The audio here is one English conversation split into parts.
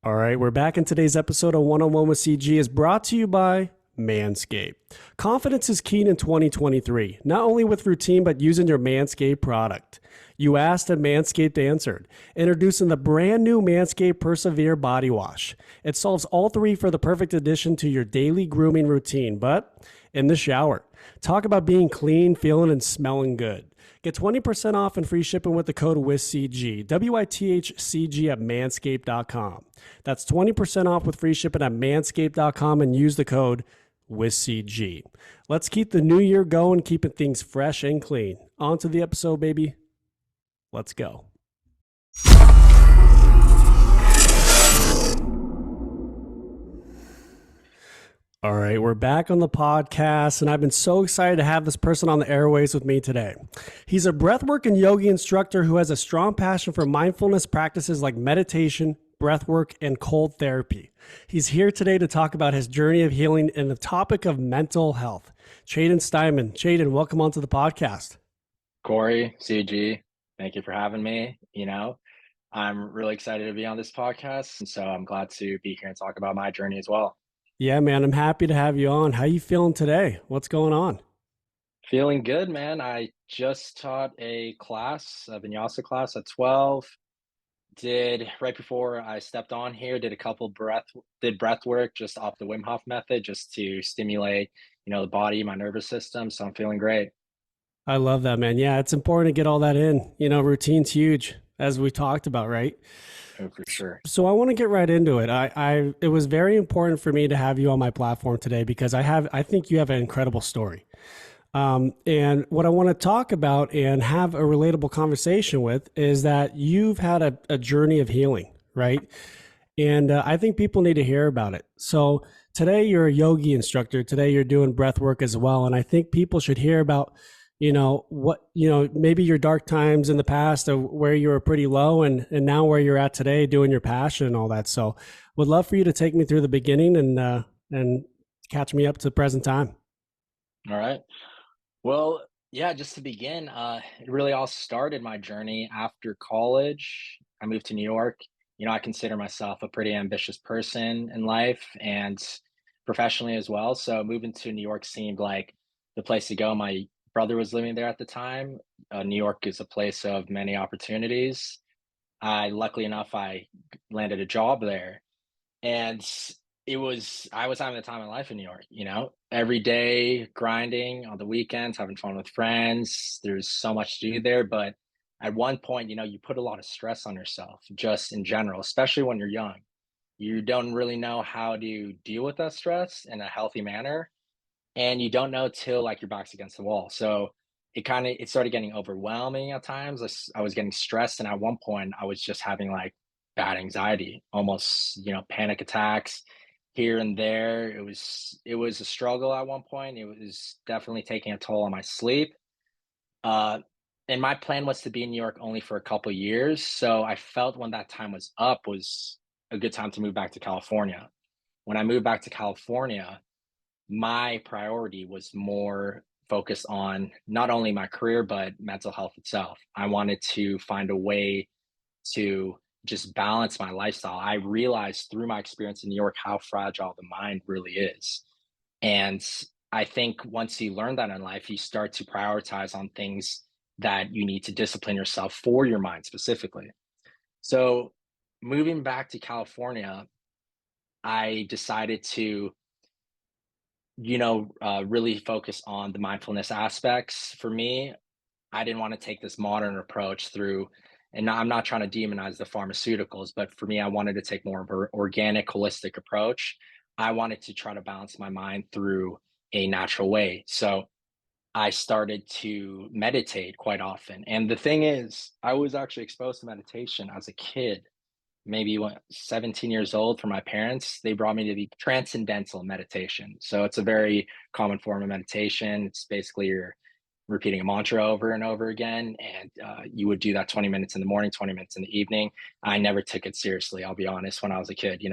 All right, we're back in today's episode of One on One with CG is brought to you by Manscaped. Confidence is key in 2023, not only with routine, but using your Manscaped product. You asked and Manscaped answered. Introducing the brand new Manscaped Persevere Body Wash. It solves all three for the perfect addition to your daily grooming routine, but in the shower. Talk about being clean, feeling, and smelling good. Get 20% off and free shipping with the code WITHCG, WITHCG at manscaped.com. That's 20% off with free shipping at manscaped.com and use the code WITHCG. Let's keep the new year going, keeping things fresh and clean. On to the episode, baby. Let's go. All right, we're back on the podcast, and I've been so excited to have this person on the airways with me today. He's a breathwork and yogi instructor who has a strong passion for mindfulness practices like meditation, breathwork, and cold therapy. He's here today to talk about his journey of healing and the topic of mental health. Chayton Steinmann. Chayton, welcome onto the podcast. Corey, CG, thank you for having me. I'm really excited to be on this podcast, and so I'm glad to be here and talk about my journey as well. Yeah, man, I'm happy to have you on. How you feeling today? What's going on? Feeling good, man. I just taught a class, a vinyasa class at 12. Did right before I stepped on here, did a couple breath work just off the Wim Hof method, just to stimulate, the body, my nervous system. So I'm feeling great. I love that, man. Yeah, it's important to get all that in. Routine's huge, as we talked about, right? Oh, for sure. So I want to get right into it. It was very important for me to have you on my platform today because I think you have an incredible story. And what I want to talk about and have a relatable conversation with is that you've had a journey of healing, right? And I think people need to hear about it. So today you're a yogi instructor. Today you're doing breath work as well. And I think people should hear about maybe your dark times in the past of where you were pretty low and now where you're at today doing your passion and all that. So would love for you to take me through the beginning and catch me up to the present time. All right. Well, yeah, just to begin, it really all started my journey after college. I moved to New York. I consider myself a pretty ambitious person in life and professionally as well. So moving to New York seemed like the place to go. My brother was living there at the time. New York is a place of many opportunities. Luckily enough, I landed a job there, and I was having the time of my life in New York, every day grinding on the weekends, having fun with friends. There's so much to do there. But at one point, you put a lot of stress on yourself just in general, especially when you're young. You don't really know how to deal with that stress in a healthy manner. And you don't know till like your back's against the wall. So it started getting overwhelming at times. I was getting stressed. And at one point I was just having like bad anxiety, almost, panic attacks here and there. It was a struggle at one point. It was definitely taking a toll on my sleep. Uh, and my plan was to be in New York only for a couple years. So I felt when that time was up was a good time to move back to California. When I moved back to California, my priority was more focused on not only my career, but mental health itself. I wanted to find a way to just balance my lifestyle. I realized through my experience in New York how fragile the mind really is. And I think once you learn that in life, you start to prioritize on things that you need to discipline yourself for your mind specifically. So, moving back to California, I decided to really focus on the mindfulness aspects. For me, I didn't want to take this modern approach through, and I'm not trying to demonize the pharmaceuticals, but for me, I wanted to take more of an organic, holistic approach. I wanted to try to balance my mind through a natural way. So I started to meditate quite often. And the thing is, I was actually exposed to meditation as a kid, maybe 17 years old from my parents. They brought me to the transcendental meditation. So it's a very common form of meditation. It's basically you're repeating a mantra over and over again. And you would do that 20 minutes in the morning, 20 minutes in the evening. I never took it seriously, I'll be honest, when I was a kid.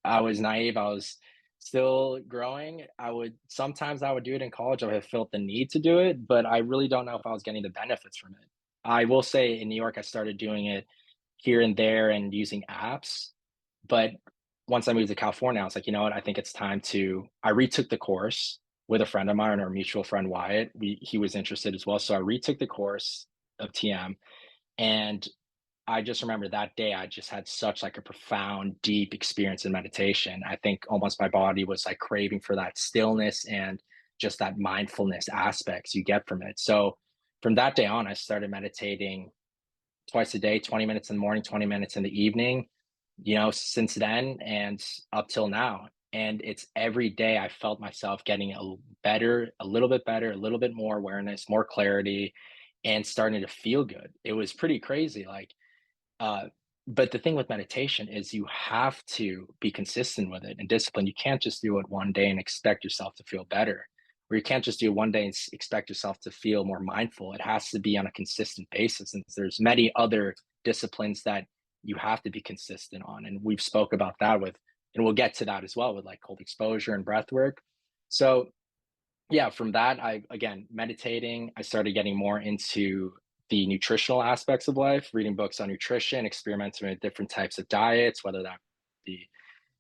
I was naive. I was still growing. Sometimes I would do it in college. I have felt the need to do it, but I really don't know if I was getting the benefits from it. I will say in New York, I started doing it here and there and using apps. But once I moved to California, I was like, you know what? I think it's time to. I retook the course with a friend of mine, our mutual friend Wyatt. He was interested as well, so I retook the course of TM, and I just remember that day I just had such like a profound, deep experience in meditation. I think almost my body was like craving for that stillness and just that mindfulness aspects you get from it. So from that day on, I started meditating twice a day, 20 minutes in the morning, 20 minutes in the evening, since then and up till now. And it's every day I felt myself getting better, a little bit better, a little bit more awareness, more clarity, and starting to feel good. It was pretty crazy. Uh, but the thing with meditation is you have to be consistent with it and disciplined. You can't just do it one day and expect yourself to feel better, or you can't just do it one day and expect yourself to feel more mindful. It has to be on a consistent basis. And there's many other disciplines that you have to be consistent on. And we've spoke about that and we'll get to that as well with like cold exposure and breath work. So yeah, from that, I again, meditating, I started getting more into the nutritional aspects of life, reading books on nutrition, experimenting with different types of diets, whether that be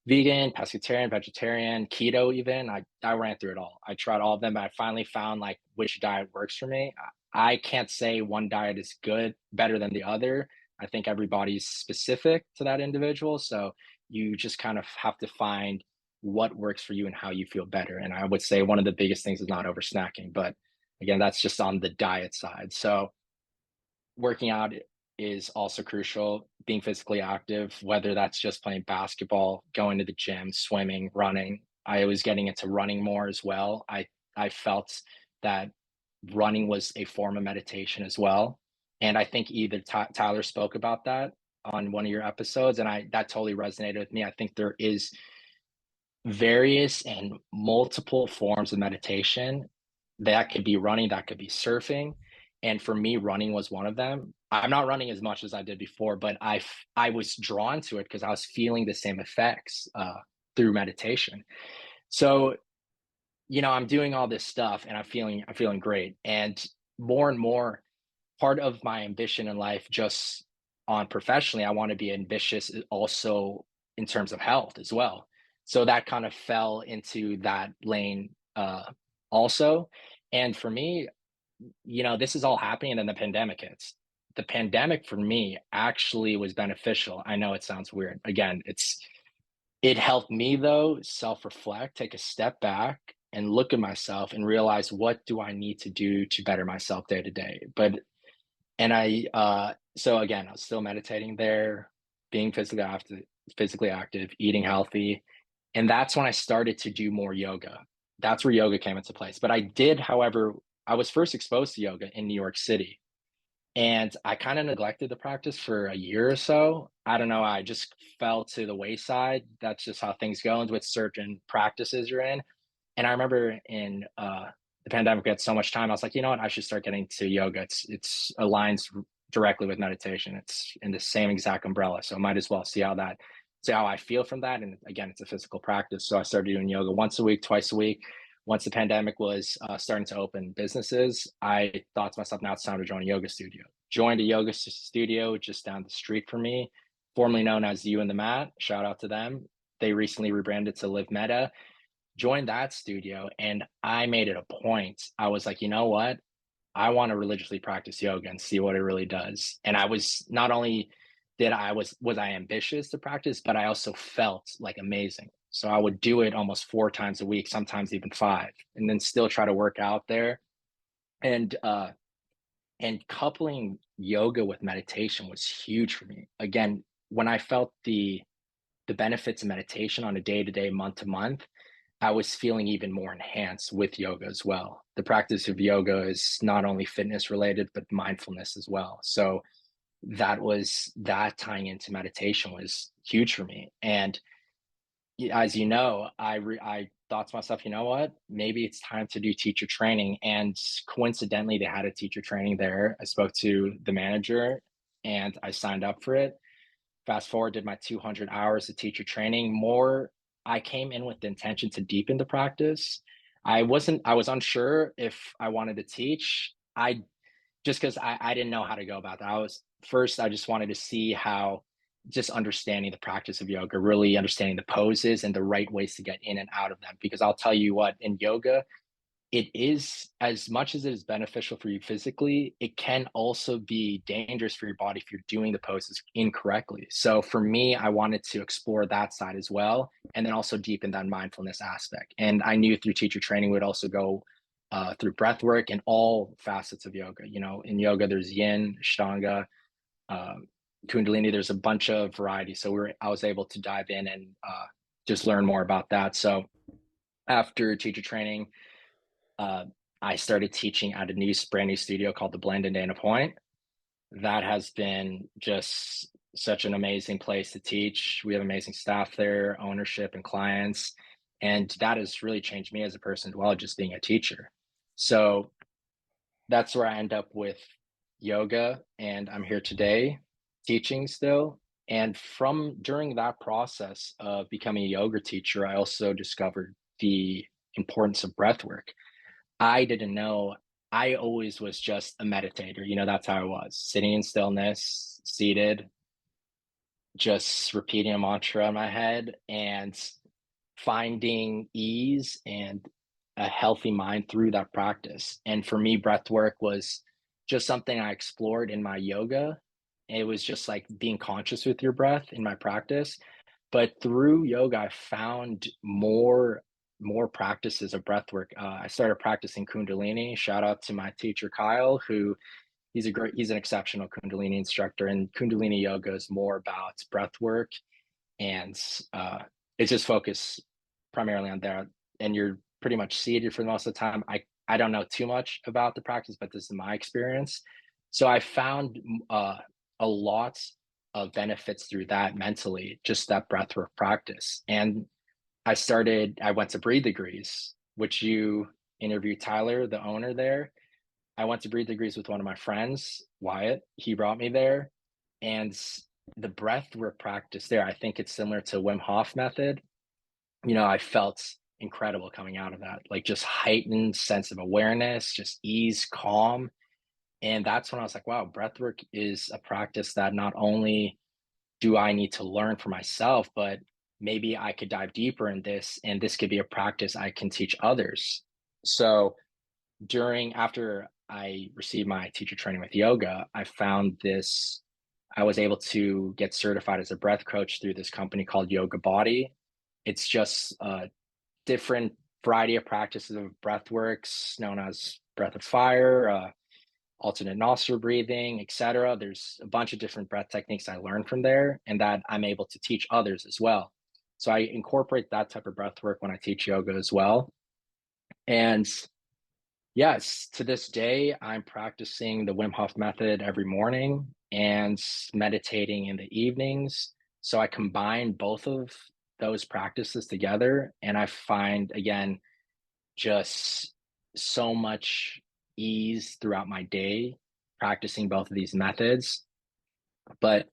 vegan, pescatarian, vegetarian, keto even. I ran through it all. I tried all of them, but I finally found like which diet works for me. I can't say one diet is good, better than the other. I think everybody's specific to that individual. So you just kind of have to find what works for you and how you feel better. And I would say one of the biggest things is not over snacking. But again, that's just on the diet side. So working out is also crucial. Being physically active, whether that's just playing basketball, going to the gym, swimming, running. I was getting into running more as well. I felt that running was a form of meditation as well. And I think either Tyler spoke about that on one of your episodes, and I that totally resonated with me. I think there is various and multiple forms of meditation. That could be running, that could be surfing. And for me, running was one of them. I'm not running as much as I did before, but I was drawn to it because I was feeling the same effects through meditation. So, I'm doing all this stuff and I'm feeling great. And more, part of my ambition in life, just on professionally, I want to be ambitious also in terms of health as well. So that kind of fell into that lane also. And for me, this is all happening and then the pandemic hits. The pandemic for me actually was beneficial. I know it sounds weird. Again, it helped me though self-reflect, take a step back and look at myself and realize what do I need to do to better myself day to day. But and I so again, I was still meditating there, being physically active, eating healthy, and that's when I started to do more yoga. That's where yoga came into place. But however, I was first exposed to yoga in New York City, and I kind of neglected the practice for a year or so. I don't know, I just fell to the wayside. That's just how things go with certain practices you're in. And I remember in the pandemic, we had so much time. I was like, you know what? I should start getting to yoga. It's aligns directly with meditation. It's in the same exact umbrella, so I might as well see how I feel from that. And again, it's a physical practice, so I started doing yoga once a week, twice a week. Once the pandemic was starting to open businesses, I thought to myself, now it's time to join a yoga studio. Joined a yoga studio just down the street from me, formerly known as You and the Mat. Shout out to them. They recently rebranded to Live Meta. Joined that studio and I made it a point. I was like, you know what? I want to religiously practice yoga and see what it really does. And I was not only did I was I ambitious to practice, but I also felt like amazing. So I would do it almost 4 times a week, sometimes even five, and then still try to work out there. And and coupling yoga with meditation was huge for me. Again, when I felt the benefits of meditation on a day to day, month to month, I was feeling even more enhanced with yoga as well. The practice of yoga is not only fitness related, but mindfulness as well. So that tying into meditation was huge for me. And as you know, I thought to myself, you know what? Maybe it's time to do teacher training. And coincidentally, they had a teacher training there. I spoke to the manager and I signed up for it. Fast forward, did my 200 hours of teacher training. I came in with the intention to deepen the practice. I was unsure if I wanted to teach. I just because I didn't know how to go about that. I just wanted to see how just understanding the practice of yoga, really understanding the poses and the right ways to get in and out of them. Because I'll tell you what, in yoga, it is, as much as it is beneficial for you physically, it can also be dangerous for your body if you're doing the poses incorrectly. So for me, I wanted to explore that side as well, and then also deepen that mindfulness aspect. And I knew through teacher training would also go through breath work and all facets of yoga. You know, in yoga, there's yin, ashtanga, um, kundalini. There's a bunch of varieties. So I was able to dive in and just learn more about that. So after teacher training, uh, I started teaching at a brand new studio called the Blend in Dana Point. That has been just such an amazing place to teach. We have amazing staff there, ownership and clients, and that has really changed me as a person as well, just being a teacher. So that's where I end up with yoga, and I'm here today teaching still. And from during that process of becoming a yoga teacher, I also discovered the importance of breath work. I didn't know. I always was just a meditator. You know, that's how I was, sitting in stillness, seated, just repeating a mantra in my head and finding ease and a healthy mind through that practice. And for me, breath work was just something I explored in my yoga. It was just like being conscious with your breath in my practice. But through yoga, I found more practices of breath work. I started practicing Kundalini. Shout out to my teacher Kyle, who he's an exceptional Kundalini instructor. And Kundalini yoga is more about breath work, and it's just focused primarily on there. And you're pretty much seated for the most of the time. I don't know too much about the practice, but this is my experience. So I found a lot of benefits through that mentally, just that breathwork practice. And I went to Breathe Degrees, which you interviewed Tyler, the owner there. I went to Breathe Degrees with one of my friends, Wyatt. He brought me there. And the breathwork practice there, I think it's similar to Wim Hof method. You know, I felt incredible coming out of that, like just heightened sense of awareness, just ease, calm. And that's when I was like, wow, breathwork is a practice that not only do I need to learn for myself, but maybe I could dive deeper in this, and this could be a practice I can teach others. So after I received my teacher training with yoga, I was able to get certified as a breath coach through this company called Yoga Body. It's just a different variety of practices of breath works known as breath of fire, alternate nostril breathing, etc. There's a bunch of different breath techniques I learned from there and that I'm able to teach others as well. So I incorporate that type of breath work when I teach yoga as well. And yes, to this day, I'm practicing the Wim Hof method every morning and meditating in the evenings. So I combine both of those practices together, and I find, again, just so much ease throughout my day practicing both of these methods. But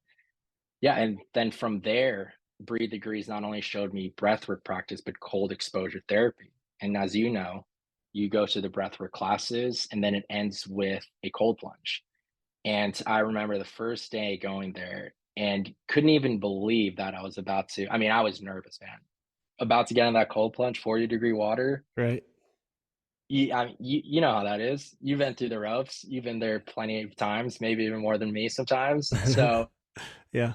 yeah, and then from there, Breathe Degrees not only showed me breathwork practice, but cold exposure therapy. And as you know, you go to the breathwork classes and then it ends with a cold plunge. And I remember the first day going there and couldn't even believe that I was about to, I mean, I was nervous, man. About to get in that cold plunge, 40-degree water. Right. You know how that is. You've been through the ropes. You've been there plenty of times, maybe even more than me sometimes. So Yeah.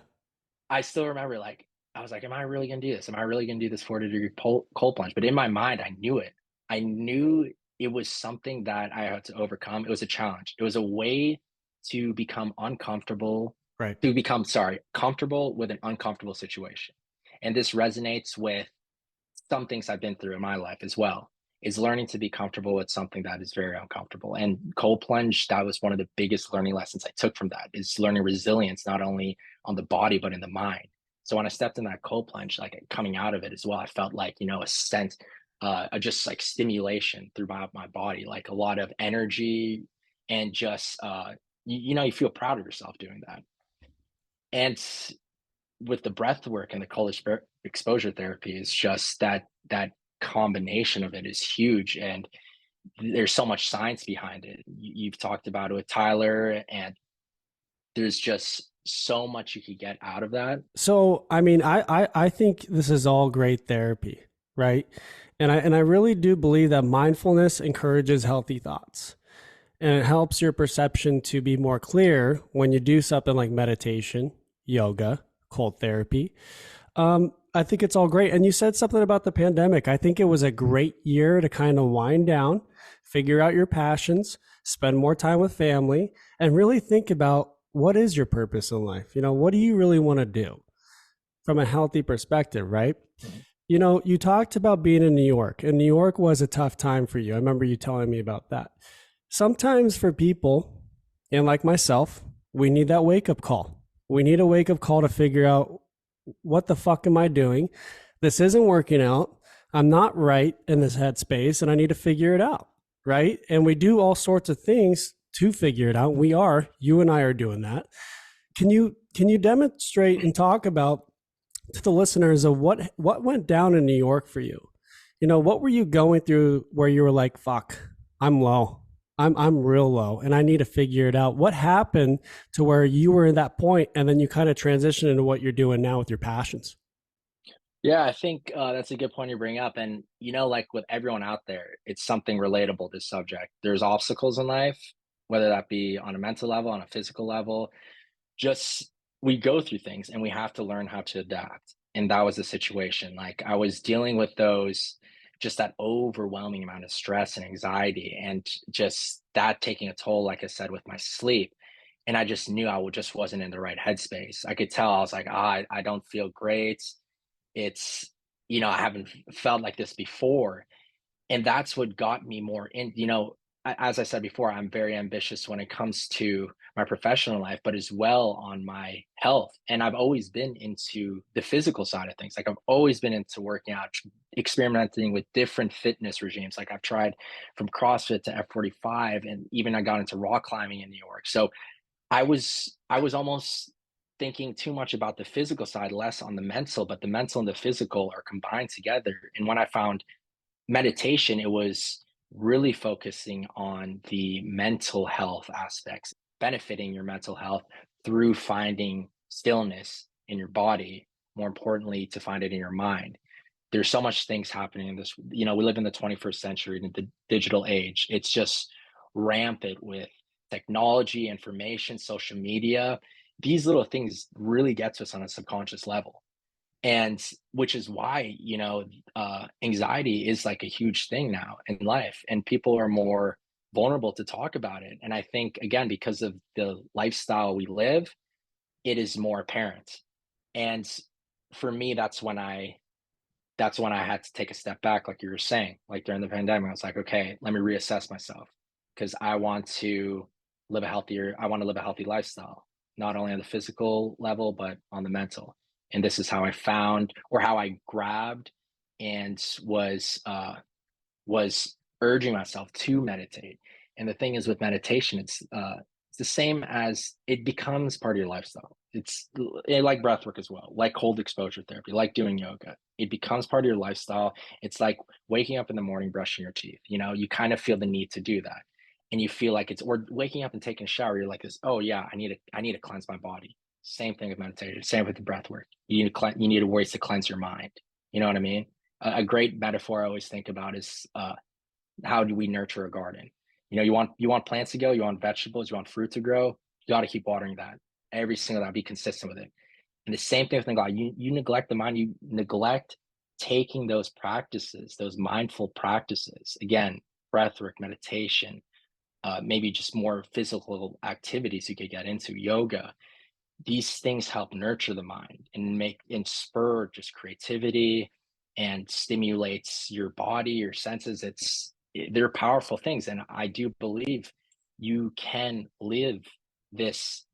I still remember, like, I was like, "Am I really gonna do this? Am I really gonna do this 40-degree cold plunge?" But in my mind, I knew it. I knew it was something that I had to overcome. It was a challenge. It was a way to become uncomfortable, Right. to become, sorry, comfortable with an uncomfortable situation. And this resonates with some things I've been through in my life as well, is learning to be comfortable with something that is very uncomfortable. And cold plunge, that was one of the biggest learning lessons I took from that, is learning resilience, not only on the body, but in the mind. So when I stepped in that cold plunge, like coming out of it as well, I felt like, you know, a sense, just like stimulation through my body, like a lot of energy and just, you know, you feel proud of yourself doing that. And with the breath work and the cold exposure therapy is just that combination of it is huge, and there's so much science behind it. You've talked about it with Tyler, and there's just so much you could get out of that. So, I mean, I think this is all great therapy, right? And I really do believe that mindfulness encourages healthy thoughts and it helps your perception to be more clear when you do something like meditation, yoga, cold therapy. I think it's all great. And you said something about the pandemic. I think it was a great year to kind of wind down, figure out your passions, spend more time with family, and really think about what is your purpose in life? What do you really want to do from a healthy perspective, right? Mhm. You talked about being in New York, and New York was a tough time for you. I remember you telling me about that. Sometimes for people, and like myself, we need that wake up call. We need a wake up call to figure out what the fuck am I doing? This isn't working out. I'm not right in this headspace and I need to figure it out. Right. And we do all sorts of things to figure it out. You and I are doing that. Can you demonstrate and talk about to the listeners of what went down in New York for you? What were you going through where you were like, fuck, I'm low. I'm real low and I need to figure it out. What happened to where you were in that point and then you kind of transition into what you're doing now with your passions? Yeah, I think that's a good point you bring up. And, like with everyone out there, it's something relatable, this subject. There's obstacles in life, whether that be on a mental level, on a physical level. Just we go through things and we have to learn how to adapt. And that was the situation. Like I was dealing with just that overwhelming amount of stress and anxiety, and just that taking a toll, like I said, with my sleep. And I just knew just wasn't in the right headspace. I could tell. I was like, I don't feel great. It's, I haven't felt like this before. And that's what got me more in, as I said before, I'm very ambitious when it comes to my professional life, but as well on my health. And I've always been into the physical side of things. Like I've always been into working out, experimenting with different fitness regimes. Like I've tried from CrossFit to F45, and even I got into rock climbing in New York. So I was almost thinking too much about the physical side, less on the mental, but the mental and the physical are combined together. And when I found meditation, it was really focusing on the mental health aspects, benefiting your mental health through finding stillness in your body, more importantly, to find it in your mind. There's so much things happening in this, we live in the 21st century, in the digital age. It's just rampant with technology, information, social media. These little things really get to us on a subconscious level, and which is why anxiety is like a huge thing now in life, and people are more vulnerable to talk about it. And I think, again, because of the lifestyle we live, it is more apparent. And for me, that's when I had to take a step back, like you were saying, like during the pandemic. I was like, okay, let me reassess myself, because I want to live a healthy lifestyle, not only on the physical level, but on the mental. And this is how I found, or how I grabbed and was urging myself to meditate. And the thing is with meditation, it's the same as it becomes part of your lifestyle. Like breath work as well, like cold exposure therapy, like doing yoga. It becomes part of your lifestyle. It's like waking up in the morning, brushing your teeth. You kind of feel the need to do that. And you feel like or waking up and taking a shower. You're like this, oh yeah, I need to cleanse my body. Same thing with meditation, same with the breath work. You need ways to cleanse your mind. You know what I mean? A great metaphor I always think about is how do we nurture a garden? You want plants to go, you want vegetables, you want fruit to grow. You got to keep watering that every single day. Be consistent with it. And the same thing with God. You neglect the mind. You neglect taking those practices, those mindful practices. Again, breath work, meditation, maybe just more physical activities you could get into, yoga. These things help nurture the mind and spur just creativity, and stimulates your body, your senses. They're powerful things, and I do believe you can live this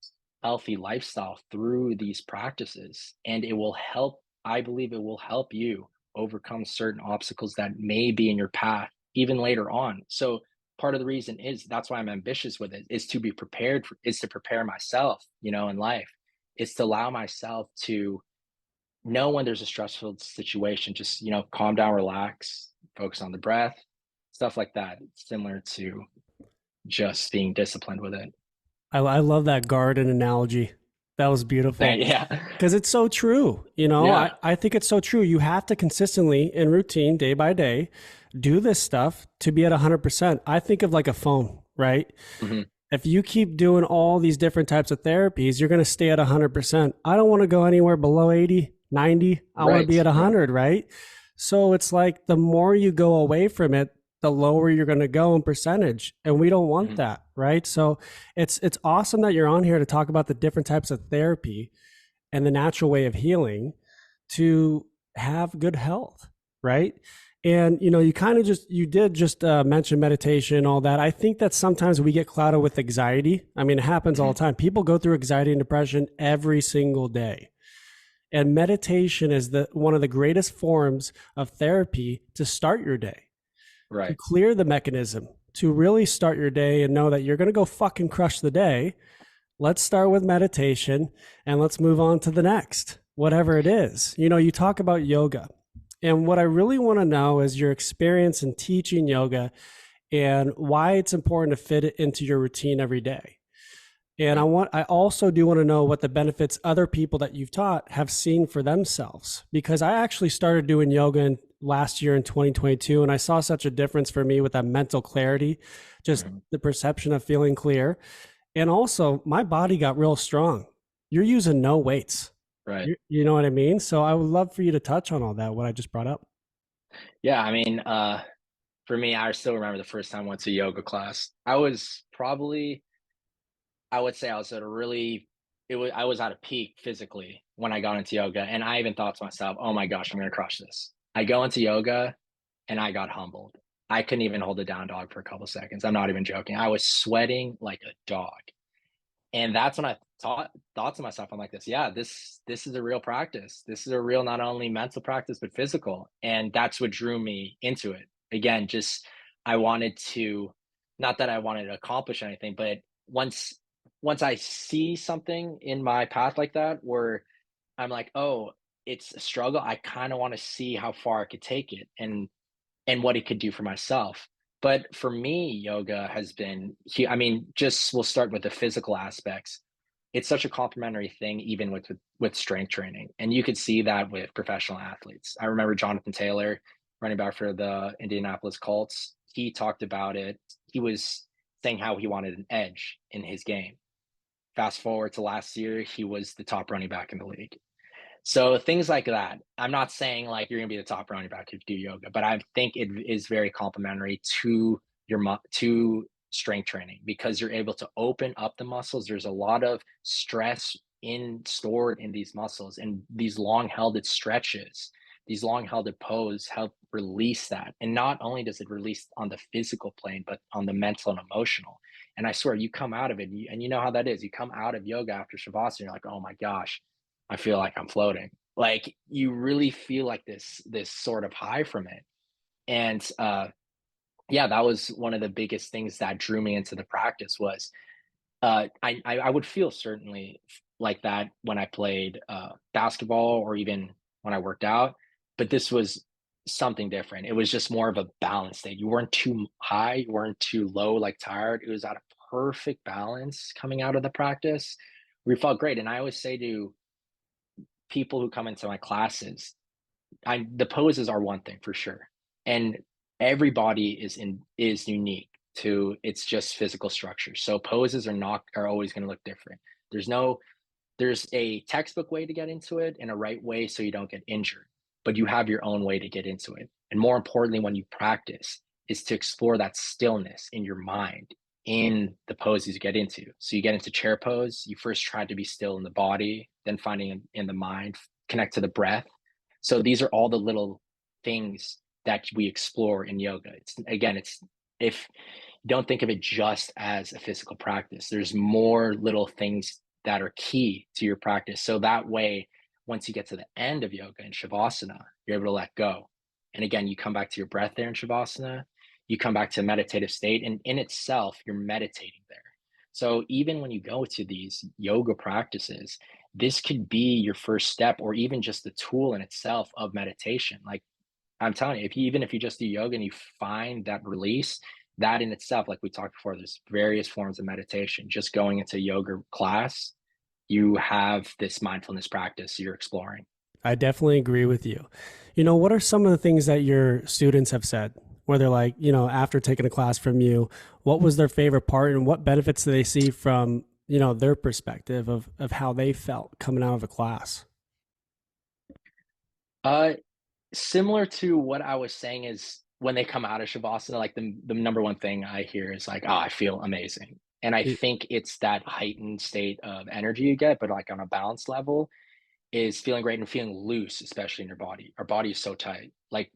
healthy lifestyle through these practices, and it will help. I believe it will help you overcome certain obstacles that may be in your path even later on. So part of the reason is that's why I'm ambitious with it, is to be prepared is to prepare myself, in life, is to allow myself to know when there's a stressful situation, just, calm down, relax, focus on the breath, stuff like that. It's similar to just being disciplined with it. I love that garden analogy. That was beautiful. Yeah. Because it's so true. Yeah. I think it's so true. You have to consistently, in routine, day by day, do this stuff to be at 100%. I think of like a phone, right? Hmm. If you keep doing all these different types of therapies, you're going to stay at 100%. I don't want to go anywhere below 80, 90. I want to Right. be at Right. 100, right? So it's like the more you go away from it, the lower you're going to go in percentage, and we don't want Hmm. that, right? So it's awesome that you're on here to talk about the different types of therapy and the natural way of healing to have good health, right? And you kind of just mention meditation, all that. I think that sometimes we get clouded with anxiety. I mean, it happens all Hmm. the time. People go through anxiety and depression every single day. And meditation is the one of the greatest forms of therapy to start your day, to Right. clear the mechanism, to really start your day and know that you're going to go fucking crush the day. Let's start with meditation and let's move on to the next, whatever it is. You talk about yoga. And what I really want to know is your experience in teaching yoga and why it's important to fit it into your routine every day. And Right. I also do want to know what the benefits other people that you've taught have seen for themselves, because I actually started doing yoga last year in 2022, and I saw such a difference for me with that mental clarity, just Hmm. the perception of feeling clear. And also, my body got real strong. You're using no weights. Right. You know what I mean? So I would love for you to touch on all that, what I just brought up. Yeah. I mean, for me, I still remember the first time I went to yoga class. I would say I was at a really, I was at a peak physically when I got into yoga. And I even thought to myself, oh my gosh, I'm going to crush this. I go into yoga and I got humbled. I couldn't even hold a down dog for a couple seconds. I'm not even joking. I was sweating like a dog. And that's when I thought to myself, I'm like this, yeah, this is a real practice. This is a real not only mental practice but physical. And that's what drew me into it. Again, just I wanted to, not that I wanted to accomplish anything, but once once I see something in my path like that where I'm like, oh, it's a struggle, I kind of want to see how far I could take it and what it could do for myself. But for me, yoga has been, I mean, just we'll start with the physical aspects. It's such a complementary thing, even with strength training, and you could see that with professional athletes. I remember Jonathan Taylor, running back for the Indianapolis Colts. He talked about it. He was saying how he wanted an edge in his game. Fast forward to last year, he was the top running back in the league. So things like that. I'm not saying like you're gonna be the top running back if you do yoga, but I think it is very complementary to to strength training because you're able to open up the muscles. There's a lot of stress stored in these muscles, and these long held stretches, these long held pose help release that. And not only does it release on the physical plane, but on the mental and emotional. And I swear, you come out of it, and you know how that is. You come out of yoga after shavasana, you're like, oh my gosh, I feel like I'm floating. Like you really feel like this sort of high from it. And yeah, that was one of the biggest things that drew me into the practice was I would feel certainly like that when I played basketball or even when I worked out, but this was something different. It was just more of a balance state. You weren't too high, you weren't too low, like tired. It was at a perfect balance coming out of the practice. We felt great. And I always say to people who come into my classes, the poses are one thing for sure, and everybody is unique to its just physical structure. So poses are always going to look different. There's no there's a textbook way to get into it and a right way so you don't get injured, but you have your own way to get into it. And more importantly, when you practice, is to explore that stillness in your mind in the poses you get into. So you get into chair pose, you first try to be still in the body, then finding in the mind, connect to the breath. So these are all the little things that we explore in yoga. It's if don't think of it just as a physical practice. There's more little things that are key to your practice. So that way, once you get to the end of yoga and shavasana, you're able to let go. And again, you come back to your breath there in shavasana, you come back to a meditative state, and in itself, you're meditating there. So even when you go to these yoga practices, this could be your first step or even just the tool in itself of meditation. Like I'm telling you, even if you just do yoga and you find that release, that in itself, like we talked before, there's various forms of meditation. Just going into yoga class you have this mindfulness practice you're exploring. I definitely agree with you. What are some of the things that your students have said? Where they're like, after taking a class from you, what was their favorite part and what benefits do they see from, their perspective of how they felt coming out of a class? Uh, Similar to what I was saying is when they come out of Shavasana, like the number one thing I hear is like, "Oh, I feel amazing." And I It- think it's that heightened state of energy you get, but like on a balance level, is feeling great and feeling loose, especially in your body. Our body is so tight. Like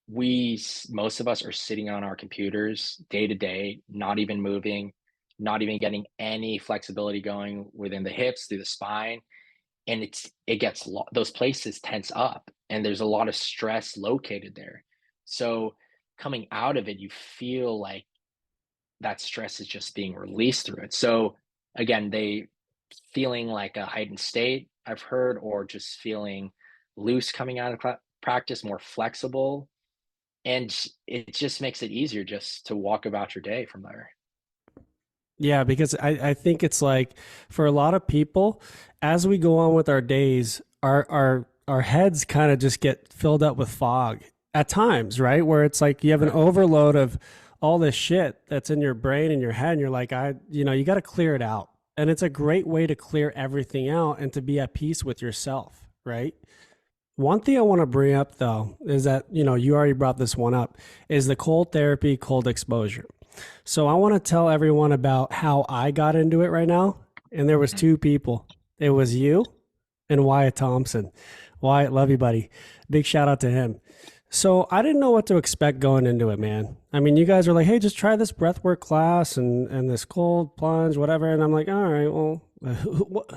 most of us are sitting on our computers day to day, not even moving, not even getting any flexibility going within the hips, through the spine, and it gets those places tense up, and there's a lot of stress located there. So coming out of it, you feel like that stress is just being released through it. So again, they feeling like a heightened state, I've heard, or just feeling loose coming out of practice, more flexible, and it just makes it easier just to walk about your day from there. Yeah, because I think it's like for a lot of people, as we go on with our days, our heads kind of just get filled up with fog at times, right? Where it's like you have an Right. overload of all this shit that's in your brain and your head, and you're like, you got to clear it out. And it's a great way to clear everything out and to be at peace with yourself, right? One thing I want to bring up though is that, you already brought this one up, is the cold therapy, cold exposure. So I want to tell everyone about how I got into it right now. And there was Mhm. two people. It was you and Wyatt Thompson. Wyatt, love you, buddy. Big shout out to him. So I didn't know what to expect going into it, man. I mean, you guys were like, "Hey, just try this breathwork class and this cold plunge, whatever." And I'm like, "All right, well,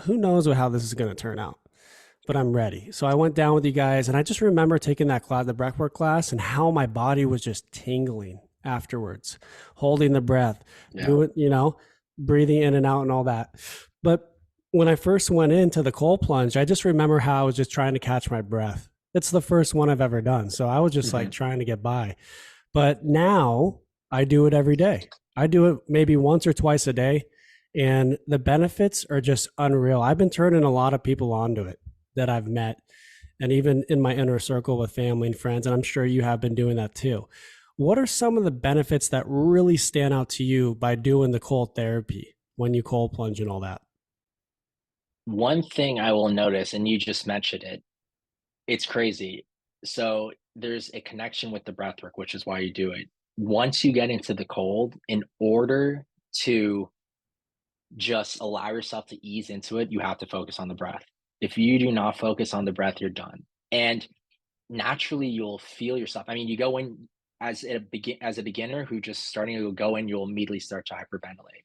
who knows how this is going to turn out?" But I'm ready. So I went down with you guys, and I just remember taking that class, the breathwork class, and how my body was just tingling afterwards, holding the breath, Yeah. doing, breathing in and out and all that. But when I first went into the cold plunge, I just remember how I was just trying to catch my breath. It's the first one I've ever done. So I was just like Hmm. trying to get by. But now I do it every day. I do it maybe once or twice a day. And the benefits are just unreal. I've been turning a lot of people onto it that I've met, and even in my inner circle with family and friends. And I'm sure you have been doing that too. What are some of the benefits that really stand out to you by doing the cold therapy when you cold plunge and all that? One thing I will notice, and you just mentioned it, it's crazy. So there's a connection with the breath work, which is why you do it. Once you get into the cold, in order to just allow yourself to ease into it, you have to focus on the breath. If you do not focus on the breath, you're done. And naturally, you'll feel yourself. I mean, you go in as a beginner who just starting to go in, you'll immediately start to hyperventilate.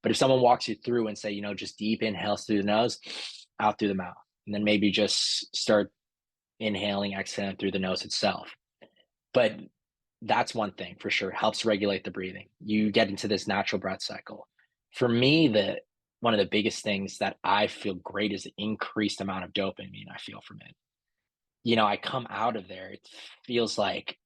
But if someone walks you through and say, just deep inhales through the nose, out through the mouth, and then maybe just start inhaling, exhaling through the nose itself. But that's one thing for sure. Helps regulate the breathing. You get into this natural breath cycle. For me, the one of the biggest things that I feel great is the increased amount of dopamine I feel from it. I come out of there, it feels like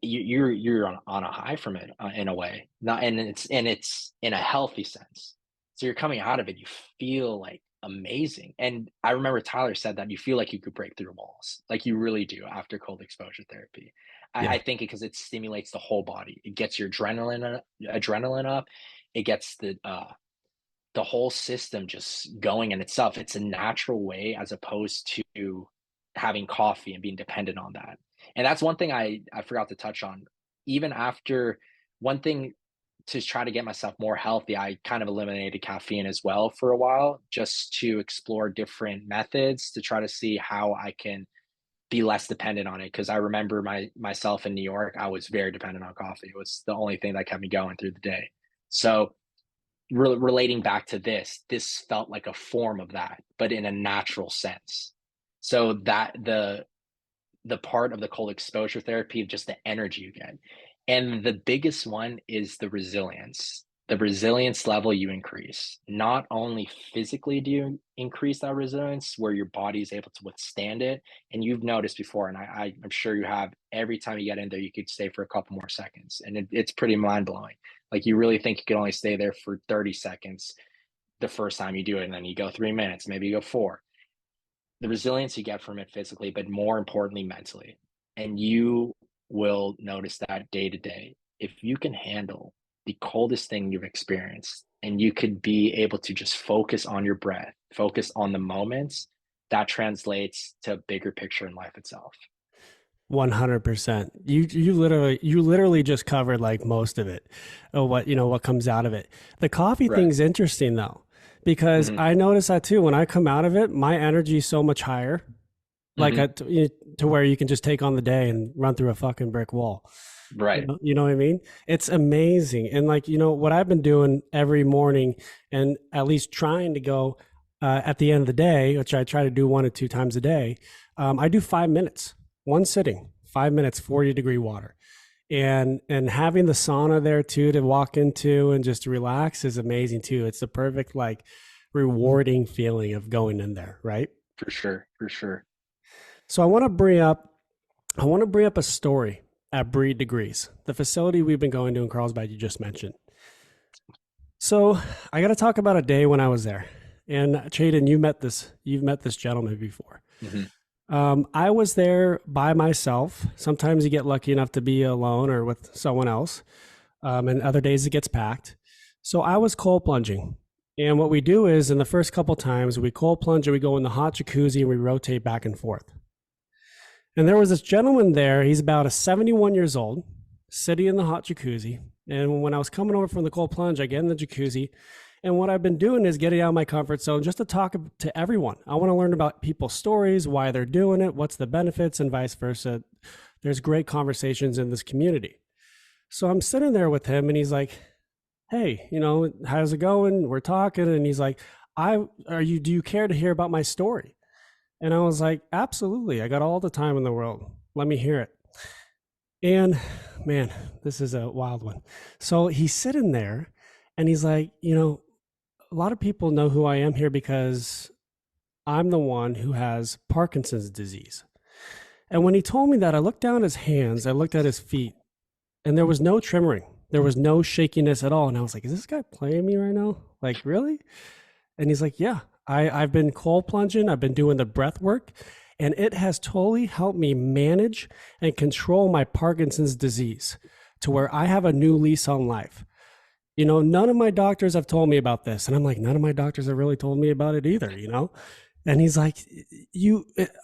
you're on a high from it, in a way, not and it's in a healthy sense. So you're coming out of it, you feel like amazing. And I remember Tyler said that you feel like you could break through walls, like you really do after cold exposure therapy. I Yeah. think because it stimulates the whole body, it gets your adrenaline up, it gets the whole system just going in itself. It's a natural way as opposed to having coffee and being dependent on that. And that's one thing I forgot to touch on. Even after one thing to try to get myself more healthy, I kind of eliminated caffeine as well for a while just to explore different methods to try to see how I can be less dependent on it. Cause I remember myself in New York, I was very dependent on coffee. It was the only thing that kept me going through the day. So relating back to this felt like a form of that, but in a natural sense. So that the part of the cold exposure therapy of just the energy you get. And the biggest one is the resilience. The resilience level you increase. Not only physically do you increase that resilience where your body is able to withstand it, and you've noticed before, and I'm sure you have, every time you get in there, you could stay for a couple more seconds. And it's pretty mind blowing. Like you really think you could only stay there for 30 seconds, the first time you do it, and then you go 3 minutes, maybe you go four. The resilience you get from it physically, but more importantly, mentally. And you will notice that day to day. If you can handle the coldest thing you've experienced and you could be able to just focus on your breath, focus on the moments, that translates to a bigger picture in life itself. 100%. You literally just covered like most of it. What, what comes out of it. The coffee Right. thing's interesting though, because Hmm. I notice that too. When I come out of it, my energy is so much higher, like Hmm. to where you can just take on the day and run through a fucking brick wall. Right. You know what I mean? It's amazing. And like, what I've been doing every morning and at least trying to go at the end of the day, which I try to do 1 to 2 times a day, I do 5 minutes, one sitting, 5 minutes, 40-degree water. And having the sauna there too to walk into and just relax is amazing too. It's the perfect, like, rewarding feeling of going in there, right? For sure. For sure. So I want to bring up a story at Breed Degrees, the facility we've been going to in Carlsbad you just mentioned. So I got to talk about a day when I was there. And Chayton, you've met this gentleman before. Hmm. I was there by myself. Sometimes you get lucky enough to be alone or with someone else, and other days it gets packed. So I was cold plunging. And what we do is, in the first couple times, we cold plunge and we go in the hot jacuzzi and we rotate back and forth. And there was this gentleman there. He's about a 71 years old, sitting in the hot jacuzzi. And when I was coming over from the cold plunge, I get in the jacuzzi. And what I've been doing is getting out of my comfort zone just to talk to everyone. I want to learn about people's stories, why they're doing it, what's the benefits, and vice versa. There's great conversations in this community. So I'm sitting there with him, and he's like, "Hey, how's it going?" We're talking, and he's like, Do you care to hear about my story?" And I was like, "Absolutely. I got all the time in the world. Let me hear it." And man, this is a wild one. So he's sitting there and he's like, a lot of people know who I am here because I'm the one who has Parkinson's disease. And when he told me that, I looked down his hands, I looked at his feet, and there was no tremoring. There was no shakiness at all. And I was like, is this guy playing me right now? Like, really? And he's like, yeah, I've been cold plunging, I've been doing the breath work, and it has totally helped me manage and control my Parkinson's disease to where I have a new lease on life. None of my doctors have told me about this. And I'm like, none of my doctors have really told me about it either. And he's like,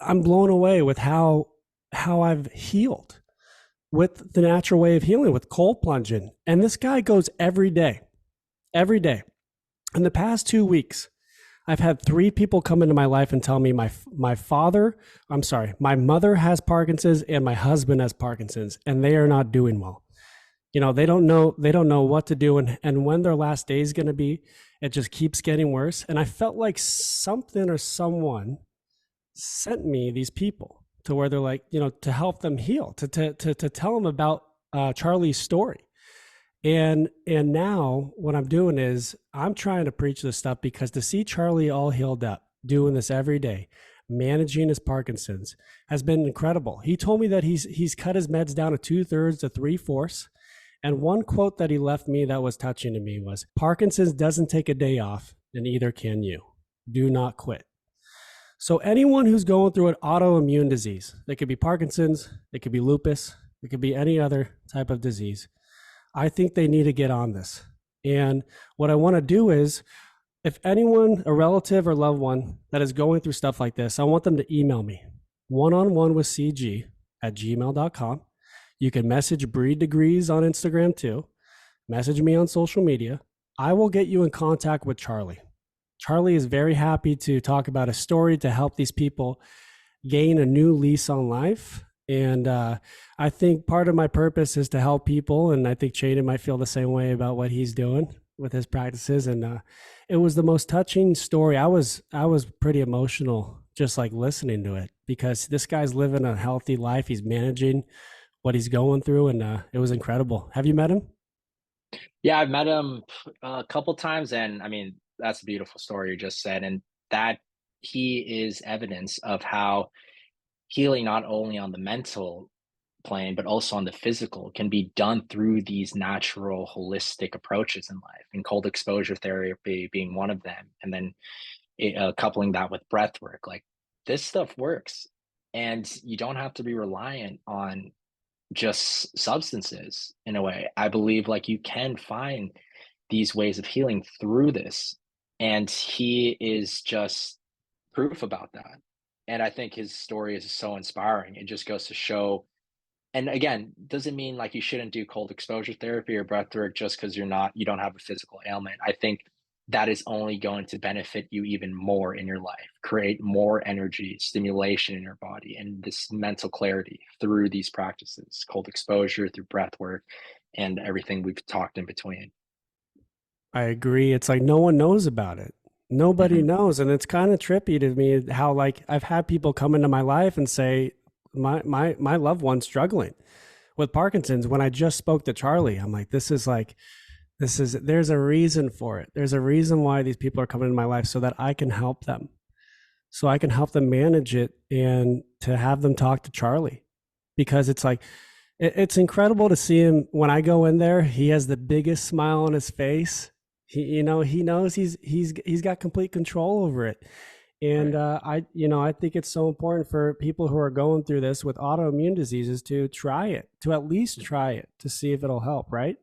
I'm blown away with how I've healed with the natural way of healing with cold plunging. And this guy goes every day, every day. In the past 2 weeks, I've had 3 people come into my life and tell me my mother has Parkinson's and my husband has Parkinson's, and they are not doing well. They don't know what to do, and when their last day is going to be. It just keeps getting worse. And I felt like something or someone sent me these people to where they're like, to help them heal, to tell them about Charlie's story. And now what I'm doing is I'm trying to preach this stuff, because to see Charlie all healed up, doing this every day, managing his Parkinson's, has been incredible. He told me that he's cut his meds down to 2/3 to 3/4. And one quote that he left me that was touching to me was, Parkinson's doesn't take a day off, and either can you. Do not quit. So anyone who's going through an autoimmune disease, it could be Parkinson's, it could be lupus, it could be any other type of disease, I think they need to get on this. And what I want to do is, if anyone, a relative or loved one that is going through stuff like this, I want them to email me, oneononewithcg@gmail.com. You can message Breed Degrees on Instagram too. Message me on social media. I will get you in contact with Charlie. Charlie is very happy to talk about a story to help these people gain a new lease on life. And I think part of my purpose is to help people. And I think Chayton might feel the same way about what he's doing with his practices. And it was the most touching story. I was pretty emotional just like listening to it, because this guy's living a healthy life. He's managing what he's going through, and it was incredible. Have you met him? Yeah, I've met him a couple times, and I mean, that's a beautiful story you just said, and that he is evidence of how healing not only on the mental plane, but also on the physical, can be done through these natural, holistic approaches in life, and cold exposure therapy being one of them. And then coupling that with breath work, like this stuff works. And you don't have to be reliant on just substances in a way. I believe like you can find these ways of healing through this. And he is just proof about that. And I think his story is so inspiring. It just goes to show, and again, doesn't mean like you shouldn't do cold exposure therapy or breath work just because you don't have a physical ailment. I think that is only going to benefit you even more in your life, create more energy, stimulation in your body, and this mental clarity through these practices, cold exposure, through breath work, and everything we've talked in between. I agree. It's like no one knows about it. Nobody Hmm. knows. And it's kind of trippy to me how like I've had people come into my life and say, my loved one's struggling with Parkinson's. When I just spoke to Charlie, I'm like, there's a reason for it. There's a reason why these people are coming into my life so that I can help them. So I can help them manage it and to have them talk to Charlie because it's like it's incredible to see him when I go in there. He has the biggest smile on his face. He knows he's got complete control over it. And Right. I think it's so important for people who are going through this with autoimmune diseases to try it, to at least try it to see if it'll help, right?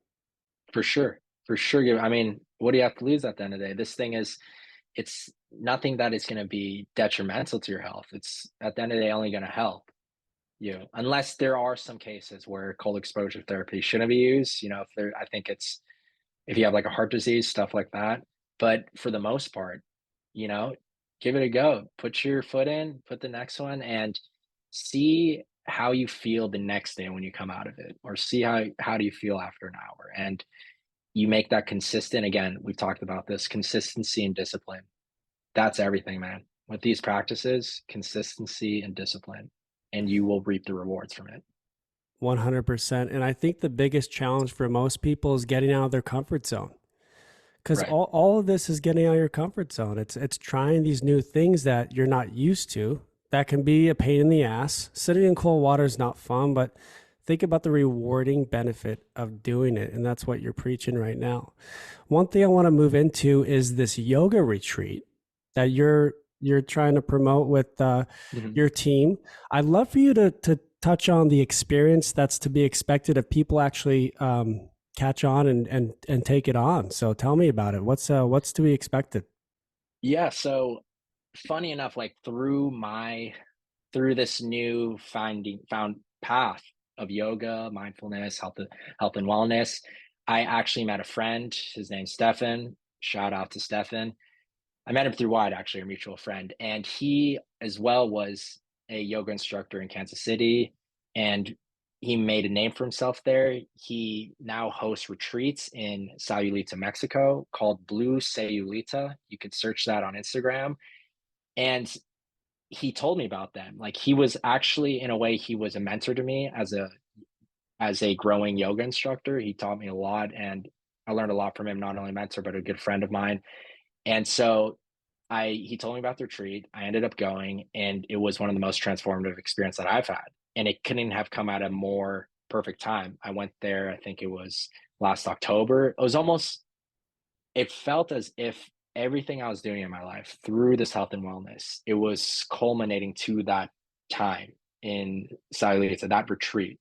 For sure. For sure. I mean, what do you have to lose at the end of the day? This thing is, it's nothing that is going to be detrimental to your health. It's at the end of the day only going to help you, unless there are some cases where cold exposure therapy shouldn't be used. If there, I think it's if you have like a heart disease, stuff like that. But for the most part, you know, give it a go. Put your foot in, put the next one, and see how you feel the next day when you come out of it, or see how do you feel after an hour. And you make that consistent. Again, we've talked about this consistency and discipline. That's everything, man. With these practices, consistency and discipline, and you will reap the rewards from it. 100%. And I think the biggest challenge for most people is getting out of their comfort zone. Because Right. all of this is getting out of your comfort zone. It's trying these new things that you're not used to. That can be a pain in the ass. Sitting in cold water is not fun, but think about the rewarding benefit of doing it. And that's what you're preaching right now. One thing I want to move into is this yoga retreat that you're trying to promote with Mhm. your team. I'd love for you to touch on the experience that's to be expected if people actually catch on and take it on. So tell me about it. What's to be expected? Yeah, so funny enough, like through this new found path of yoga, mindfulness, health and wellness, I actually met a friend. His name's Stefan. Shout out to Stefan. I met him through Wide, actually, a mutual friend, and he as well was a yoga instructor in Kansas City, and he made a name for himself there. He now hosts retreats in Sayulita, Mexico, called Blue Sayulita. You could search that on Instagram. And he told me about them. Like he was actually, in a way, he was a mentor to me as a growing yoga instructor. He taught me a lot, and I learned a lot from him. Not only a mentor, but a good friend of mine. And so I he told me about the retreat. I ended up going, and it was one of the most transformative experience that I've had. And it couldn't have come at a more perfect time. I went there, I think it was last October. It felt as if everything I was doing in my life through this health and wellness, it was culminating to that time in Sayulita, that retreat.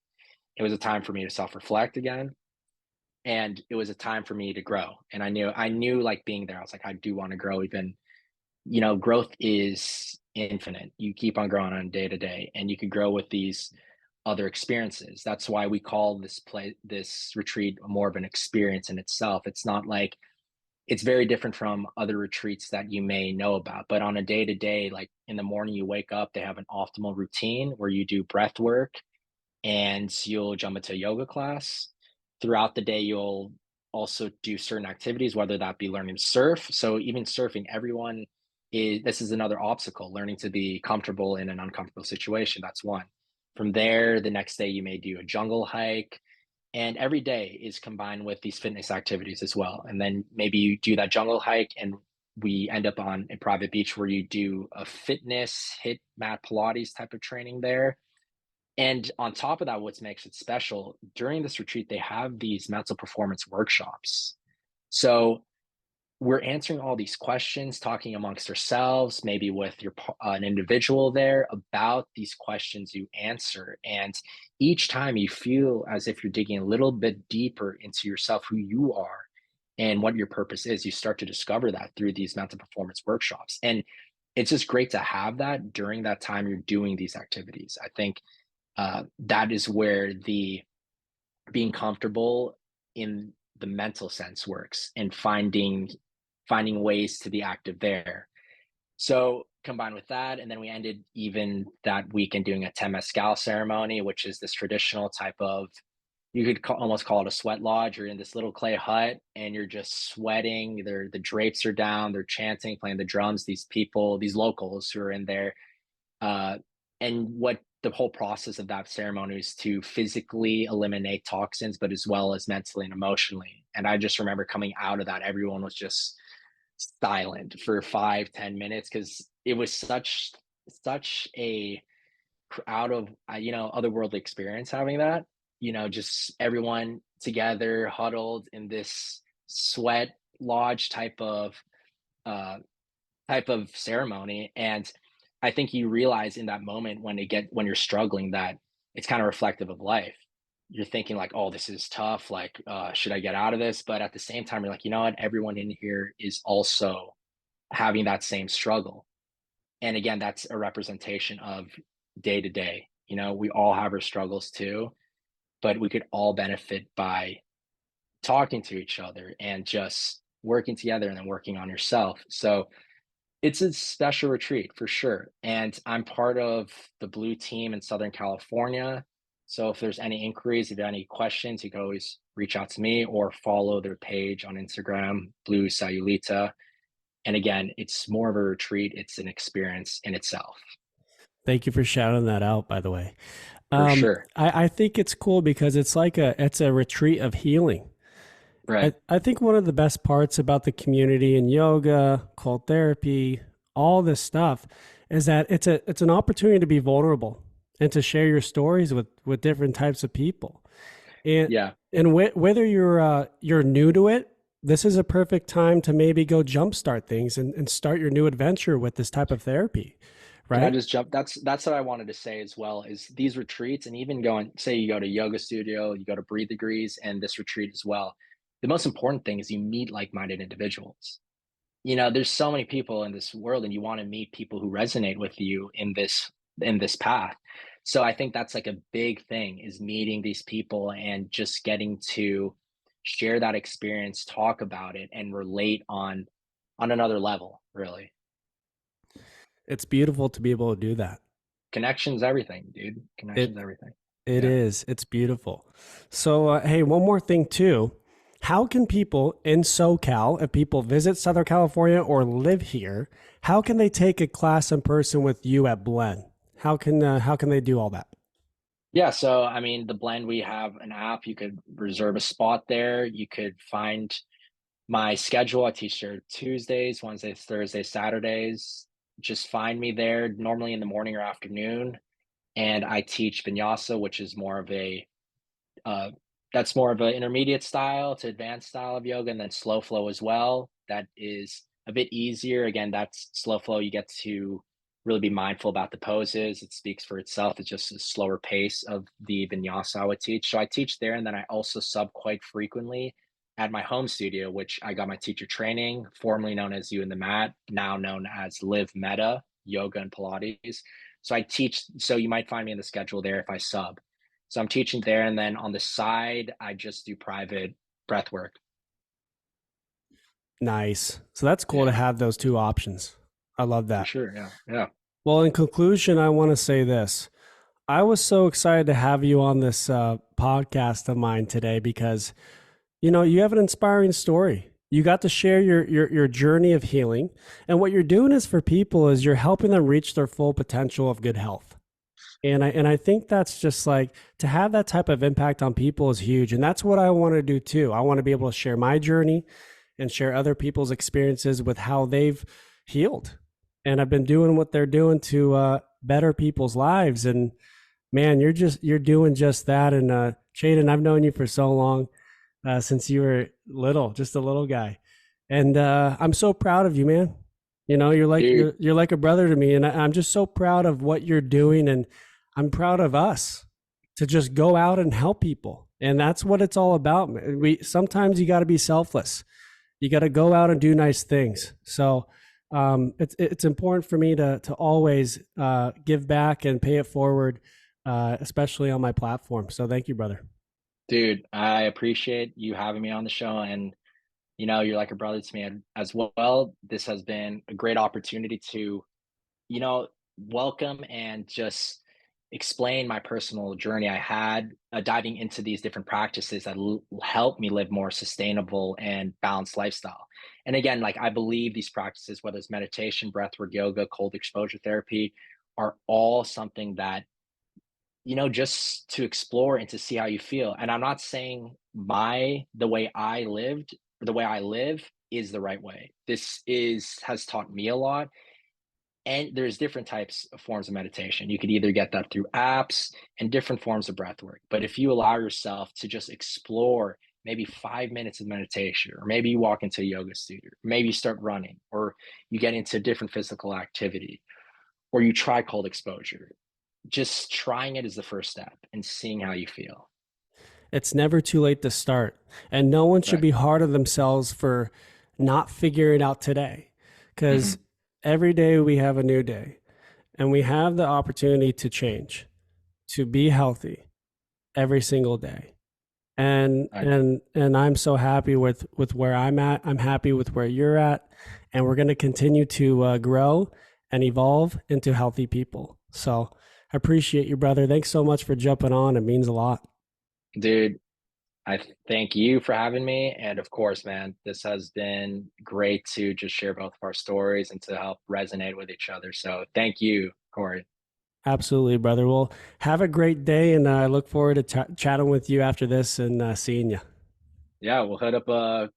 It was a time for me to self-reflect again, and it was a time for me to grow. And I knew like being there, I was like, I do want to grow even. Growth is infinite. You keep on growing on day to day, and you can grow with these other experiences. That's why we call this retreat more of an experience in itself. It's not like it's very different from other retreats that you may know about. But on a day to day, like in the morning, you wake up, they have an optimal routine where you do breath work and you'll jump into a yoga class. Throughout the day, you'll also do certain activities, whether that be learning to surf. So even surfing, this is another obstacle, learning to be comfortable in an uncomfortable situation. That's one. From there, the next day you may do a jungle hike, and every day is combined with these fitness activities as well. And then maybe you do that jungle hike, and we end up on a private beach where you do a fitness hit mat Pilates type of training there. And on top of that, what makes it special, during this retreat, they have these mental performance workshops. So we're answering all these questions, talking amongst ourselves, maybe with an individual there about these questions you answer. And each time you feel as if you're digging a little bit deeper into yourself, who you are, and what your purpose is. You start to discover that through these mental performance workshops. And it's just great to have that during that time you're doing these activities. I think that is where the being comfortable in the mental sense works, and finding ways to be active there. So combined with that, and then we ended even that weekend doing a 10 mescal ceremony, which is this traditional type of, you could almost call it a sweat lodge. You're in this little clay hut and you're just sweating. The drapes are down, they're chanting, playing the drums. These people, these locals who are in there, uh, and what the whole process of that ceremony is to physically eliminate toxins, but as well as mentally and emotionally. And I just remember coming out of that, everyone was just silent for 5-10 minutes, because it was such a out of otherworldly experience having that, just everyone together huddled in this sweat lodge uh type of ceremony. And I think you realize in that moment, when you're struggling, that it's kind of reflective of life. You're thinking like, oh, this is tough, like, should I get out of this? But at the same time, you're like, you know what, everyone in here is also having that same struggle. And again, that's a representation of day to day. We all have our struggles too, but we could all benefit by talking to each other and just working together, and then working on yourself. So it's a special retreat for sure. And I'm part of the blue team in Southern California. So if there's any inquiries, if you have any questions, you can always reach out to me or follow their page on Instagram, Blue Sayulita. And again, it's more of a retreat. It's an experience in itself. Thank you for shouting that out, by the way. For sure. I think it's cool because it's a retreat of healing. Right. I think one of the best parts about the community in yoga, cold therapy, all this stuff is that it's an opportunity to be vulnerable and to share your stories with different types of people. And Yeah. whether you're new to it, this is a perfect time to maybe go jumpstart things and start your new adventure with this type of therapy, Can I right? just jump? That's what I wanted to say as well, is these retreats, and even going, say you go to yoga studio, you go to Breathe Degrees and this retreat as well. The most important thing is you meet like-minded individuals. There's so many people in this world, and you want to meet people who resonate with you in this path. So I think that's like a big thing, is meeting these people and just getting to share that experience, talk about it, and relate on another level, really. It's beautiful to be able to do that. Connections everything, dude. Connections It everything. It Yeah. is. It's beautiful. So, hey, one more thing too. How can people in SoCal, if people visit Southern California or live here, how can they take a class in person with you at Blend? How can they do all that? Yeah, so I mean, the Blend, we have an app. You could reserve a spot there. You could find my schedule. I teach there Tuesdays, Wednesdays, Thursdays, Saturdays. Just find me there, normally in the morning or afternoon. And I teach vinyasa, which is more of a uh, that's more of an intermediate style to advanced style of yoga, and then slow flow as well. That is a bit easier. Again, that's slow flow. You get to really be mindful about the poses. It speaks for itself. It's just a slower pace of the vinyasa I would teach. So I teach there, and then I also sub quite frequently at my home studio, which I got my teacher training, formerly known as You in the Mat, now known as Live Meta Yoga and Pilates. So I teach. So you might find me in the schedule there if I sub. So I'm teaching there, and then on the side, I just do private breath work. Nice. So that's cool to Yeah, have those two options. I love for that. sure. Yeah, yeah, Well, in conclusion, I want to say this. I was so excited to have you on this podcast of mine today because you have an inspiring story. You got to share your journey of healing, and what you're doing is for people is you're helping them reach their full potential of good health. And I think that's just like to have that type of impact on people is huge, and that's what I want to do too. I want to be able to share my journey and share other people's experiences with how they've healed, and I've been doing what they're doing to better people's lives. And Man, you're doing just that. And Chayton, I've known you for so long, since you were little, just a little guy, and I'm so proud of you, man. You know, Dude, you're like a brother to me, and I'm just so proud of what you're doing, and I'm proud of us to just go out and help people, and that's what it's all about. We sometimes you got to be selfless. You got to go out and do nice things. So it's important for me to always give back and pay it forward, especially on my platform. So thank you, brother. dude, I appreciate you having me on the show, and you're like a brother to me as well. This has been a great opportunity to, you know, welcome and just explain my personal journey I had, diving into these different practices that help me live more sustainable and balanced lifestyle. And again, like I believe these practices, whether it's meditation, breathwork, yoga, cold exposure therapy, are all something that, just to explore and to see how you feel. And I'm not saying the way I lived, the way I live is the right way. This is has taught me a lot, and there's different types of forms of meditation. You could either get that through apps and different forms of breath work. But if you allow yourself to just explore maybe 5 minutes of meditation, or maybe you walk into a yoga studio, maybe you start running, or you get into different physical activity, or you try cold exposure, just trying it is the first step and seeing how you feel. It's never too late to start, and no one should Right. be hard on themselves for not figuring it out today, because Hmm. every day we have a new day, and we have the opportunity to change, to be healthy every single day. and Right. and and I'm so happy with where I'm at. I'm happy with where you're at, and we're going to continue to grow and evolve into healthy people. So I appreciate you, brother. Thanks so much for jumping on. It means a lot. Dude, I thank you for having me. And of course, man, this has been great to just share both of our stories and to help resonate with each other. So thank you, Corey. Absolutely, brother. Well, have a great day, and I look forward to chatting with you after this and seeing you. Yeah, we'll hit up a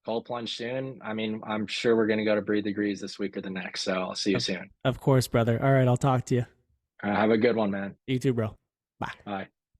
cold plunge soon. I mean, I'm sure we're going to go to Breathe Degrees this week or the next. So I'll see you Of, soon. of course, brother. All right, I'll talk to you. Have a good one, man. You too, bro. Bye. Bye.